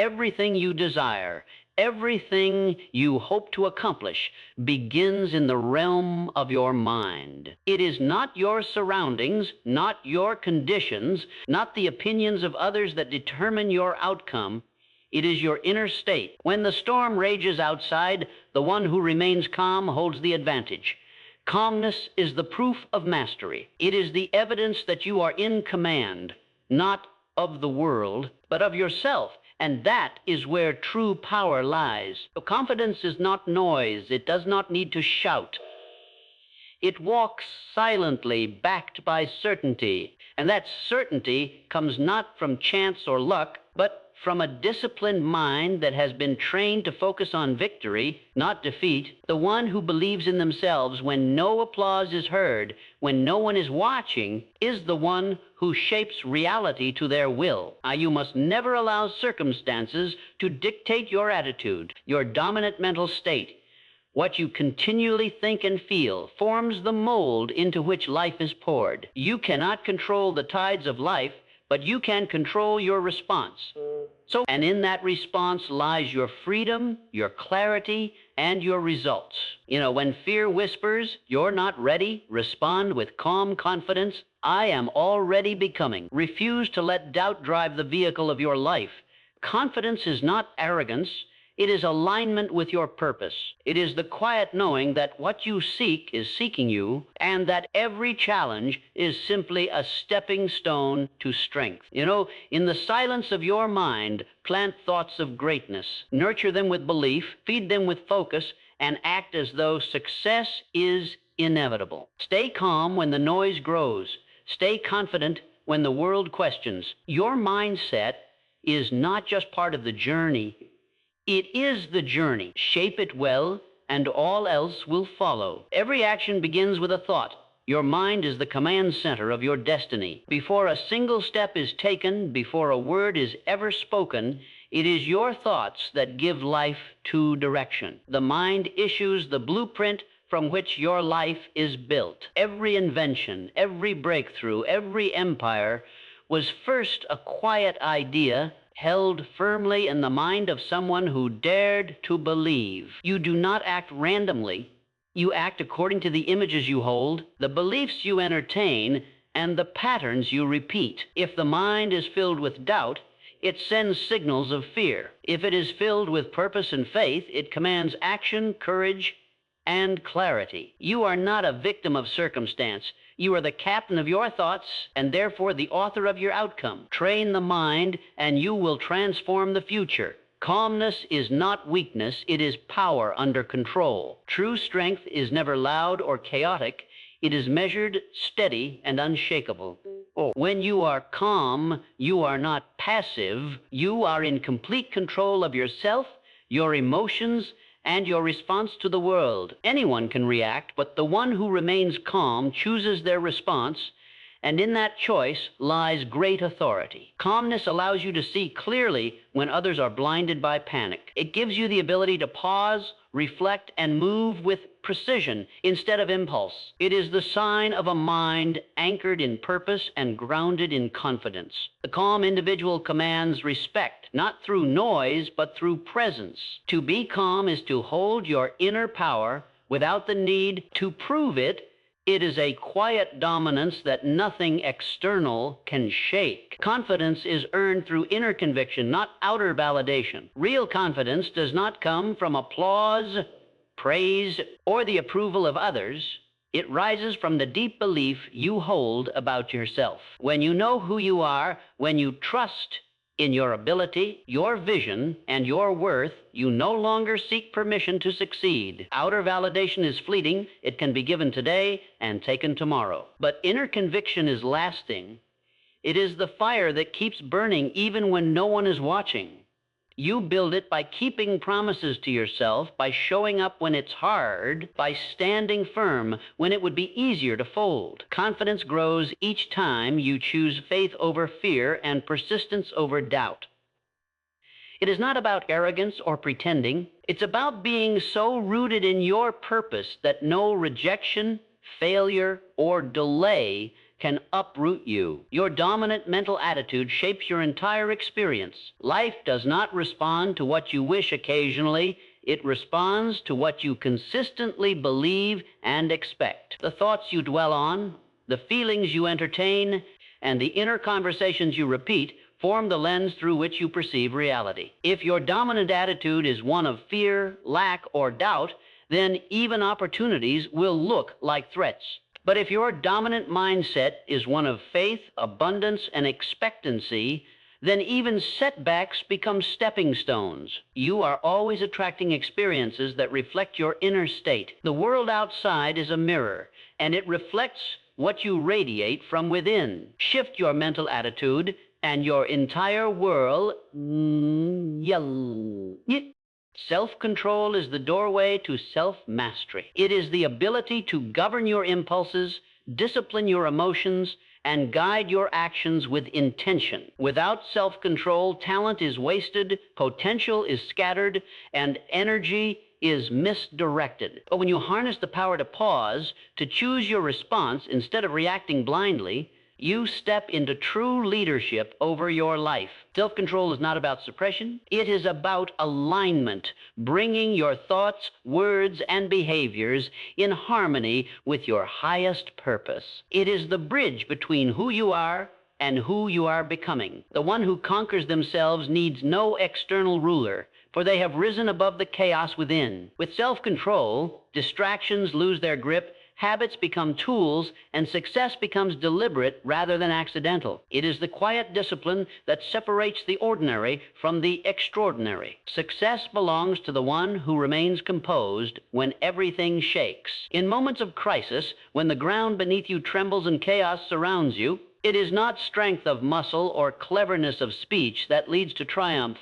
everything you desire, everything you hope to accomplish begins in the realm of your mind. It is not your surroundings, not your conditions, not the opinions of others that determine your outcome. It is your inner state. When the storm rages outside, the one who remains calm holds the advantage. Calmness is the proof of mastery. It is the evidence that you are in command, not of the world, but of yourself. And that is where true power lies. So confidence is not noise. It does not need to shout. It walks silently, backed by certainty. And that certainty comes not from chance or luck, but from a disciplined mind that has been trained to focus on victory, not defeat. The one who believes in themselves when no applause is heard, when no one is watching, is the one who shapes reality to their will. You must never allow circumstances to dictate your attitude, your dominant mental state. What you continually think and feel forms the mold into which life is poured. You cannot control the tides of life, but you can control your response. And in that response lies your freedom, your clarity, and your results. When fear whispers, "You're not ready," respond with calm confidence, "I am already becoming." Refuse to let doubt drive the vehicle of your life. Confidence is not arrogance. It is alignment with your purpose. It is the quiet knowing that what you seek is seeking you, and that every challenge is simply a stepping stone to strength. In the silence of your mind, plant thoughts of greatness. Nurture them with belief, feed them with focus, and act as though success is inevitable. Stay calm when the noise grows. Stay confident when the world questions. Your mindset is not just part of the journey. It is the journey. Shape it well, and all else will follow. Every action begins with a thought. Your mind is the command center of your destiny. Before a single step is taken, before a word is ever spoken, it is your thoughts that give life to direction. The mind issues the blueprint from which your life is built. Every invention, every breakthrough, every empire was first a quiet idea held firmly in the mind of someone who dared to believe. You do not act randomly. You act according to the images you hold, the beliefs you entertain, and the patterns you repeat. If the mind is filled with doubt, it sends signals of fear. If it is filled with purpose and faith, it commands action, courage, and clarity. You are not a victim of circumstance. You are the captain of your thoughts and therefore the author of your outcome. Train the mind and you will transform the future. Calmness is not weakness, it is power under control. True strength is never loud or chaotic. It is measured, steady, and unshakable. When you are calm, you are not passive. You are in complete control of yourself, your emotions, and your response to the world. Anyone can react, but the one who remains calm chooses their response, and in that choice lies great authority. Calmness allows you to see clearly when others are blinded by panic. It gives you the ability to pause, reflect, and move with precision instead of impulse. It is the sign of a mind anchored in purpose and grounded in confidence. The calm individual commands respect, not through noise, but through presence. To be calm is to hold your inner power without the need to prove it. It is a quiet dominance that nothing external can shake. Confidence is earned through inner conviction, not outer validation. Real confidence does not come from applause, praise, or the approval of others. It rises from the deep belief you hold about yourself. When you know who you are, when you trust in your ability, your vision, and your worth, you no longer seek permission to succeed. Outer validation is fleeting. It can be given today and taken tomorrow. But inner conviction is lasting. It is the fire that keeps burning even when no one is watching. You build it by keeping promises to yourself, by showing up when it's hard, by standing firm when it would be easier to fold. Confidence grows each time you choose faith over fear and persistence over doubt. It is not about arrogance or pretending. It's about being so rooted in your purpose that no rejection, failure, or delay can uproot you. Your dominant mental attitude shapes your entire experience. Life does not respond to what you wish occasionally. It responds to what you consistently believe and expect. The thoughts you dwell on, the feelings you entertain, and the inner conversations you repeat form the lens through which you perceive reality. If your dominant attitude is one of fear, lack, or doubt, then even opportunities will look like threats. But if your dominant mindset is one of faith, abundance, and expectancy, then even setbacks become stepping stones. You are always attracting experiences that reflect your inner state. The world outside is a mirror, and it reflects what you radiate from within. Shift your mental attitude, and your entire world. Self-control is the doorway to self-mastery. It is the ability to govern your impulses, discipline your emotions, and guide your actions with intention. Without self-control, talent is wasted, potential is scattered, and energy is misdirected. But when you harness the power to pause, to choose your response instead of reacting blindly, you step into true leadership over your life. Self-control is not about suppression. It is about alignment, bringing your thoughts, words, and behaviors in harmony with your highest purpose. It is the bridge between who you are and who you are becoming. The one who conquers themselves needs no external ruler, for they have risen above the chaos within. With self-control, distractions lose their grip, habits become tools, and success becomes deliberate rather than accidental. It is the quiet discipline that separates the ordinary from the extraordinary. Success belongs to the one who remains composed when everything shakes. In moments of crisis, when the ground beneath you trembles and chaos surrounds you, it is not strength of muscle or cleverness of speech that leads to triumph.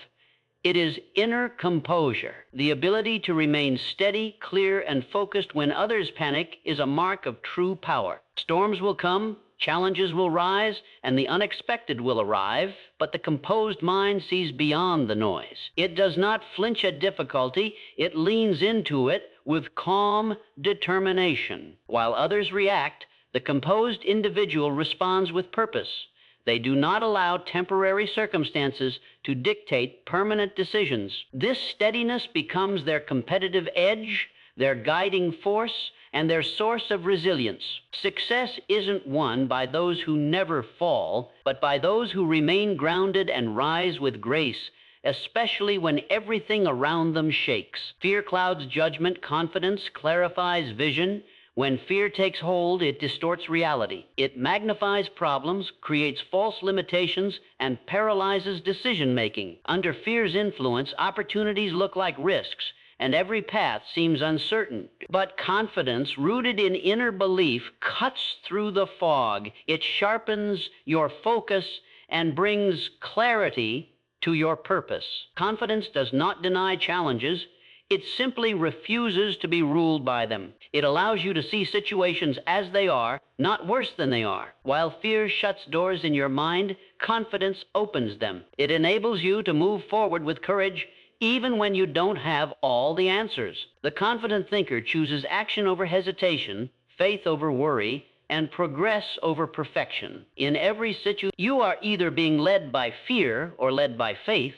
It is inner composure. The ability to remain steady, clear, and focused when others panic is a mark of true power. Storms will come, challenges will rise, and the unexpected will arrive, but the composed mind sees beyond the noise. It does not flinch at difficulty. It leans into it with calm determination. While others react, the composed individual responds with purpose. They do not allow temporary circumstances to dictate permanent decisions. This steadiness becomes their competitive edge, their guiding force, and their source of resilience. Success isn't won by those who never fall, but by those who remain grounded and rise with grace, especially when everything around them shakes. Fear clouds judgment, confidence clarifies vision. When fear takes hold, it distorts reality. It magnifies problems, creates false limitations, and paralyzes decision-making. Under fear's influence, opportunities look like risks, and every path seems uncertain. But confidence, rooted in inner belief, cuts through the fog. It sharpens your focus and brings clarity to your purpose. Confidence does not deny challenges. It simply refuses to be ruled by them. It allows you to see situations as they are, not worse than they are. While fear shuts doors in your mind, confidence opens them. It enables you to move forward with courage, even when you don't have all the answers. The confident thinker chooses action over hesitation, faith over worry, and progress over perfection. In every situation, you are either being led by fear or led by faith,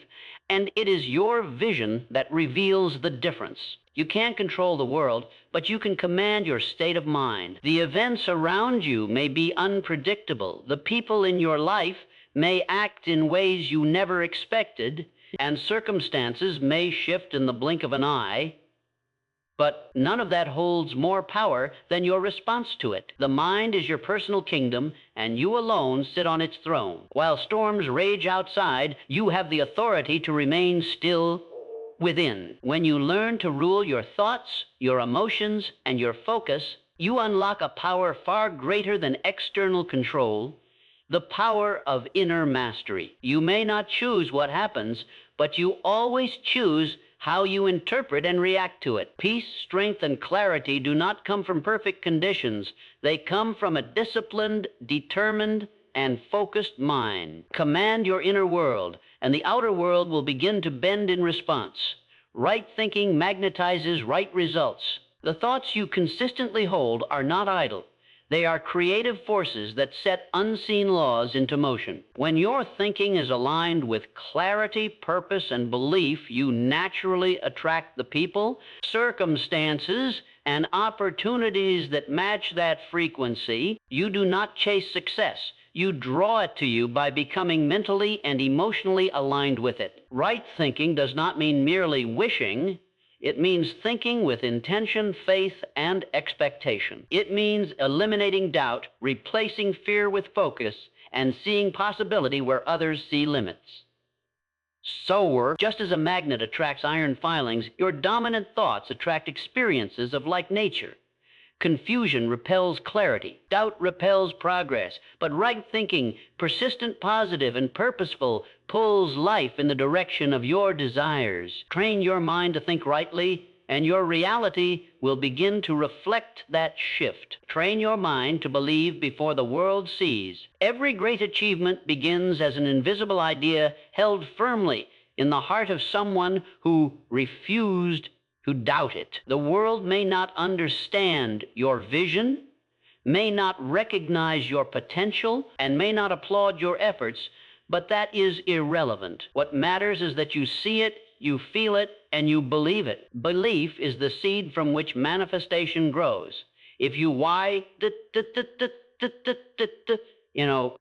and it is your vision that reveals the difference. You can't control the world, but you can command your state of mind. The events around you may be unpredictable. The people in your life may act in ways you never expected, and circumstances may shift in the blink of an eye. But none of that holds more power than your response to it. The mind is your personal kingdom, and you alone sit on its throne. While storms rage outside, you have the authority to remain still within. When you learn to rule your thoughts, your emotions, and your focus, you unlock a power far greater than external control, the power of inner mastery. You may not choose what happens, but you always choose how you interpret and react to it. Peace, strength, and clarity do not come from perfect conditions. They come from a disciplined, determined, and focused mind. Command your inner world, and the outer world will begin to bend in response. Right thinking magnetizes right results. The thoughts you consistently hold are not idle. They are creative forces that set unseen laws into motion. When your thinking is aligned with clarity, purpose, and belief, you naturally attract the people, circumstances, and opportunities that match that frequency. You do not chase success. You draw it to you by becoming mentally and emotionally aligned with it. Right thinking does not mean merely wishing. It means thinking with intention, faith, and expectation. It means eliminating doubt, replacing fear with focus, and seeing possibility where others see limits. So work, just as a magnet attracts iron filings, your dominant thoughts attract experiences of like nature. Confusion repels clarity. Doubt repels progress. But right thinking, persistent, positive, and purposeful, pulls life in the direction of your desires. Train your mind to think rightly, and your reality will begin to reflect that shift. Train your mind to believe before the world sees. Every great achievement begins as an invisible idea held firmly in the heart of someone who refused to doubt it. The world may not understand your vision, may not recognize your potential, and may not applaud your efforts, but that is irrelevant. What matters is that you see it, you feel it, and you believe it. Belief is the seed from which manifestation grows. If you you know,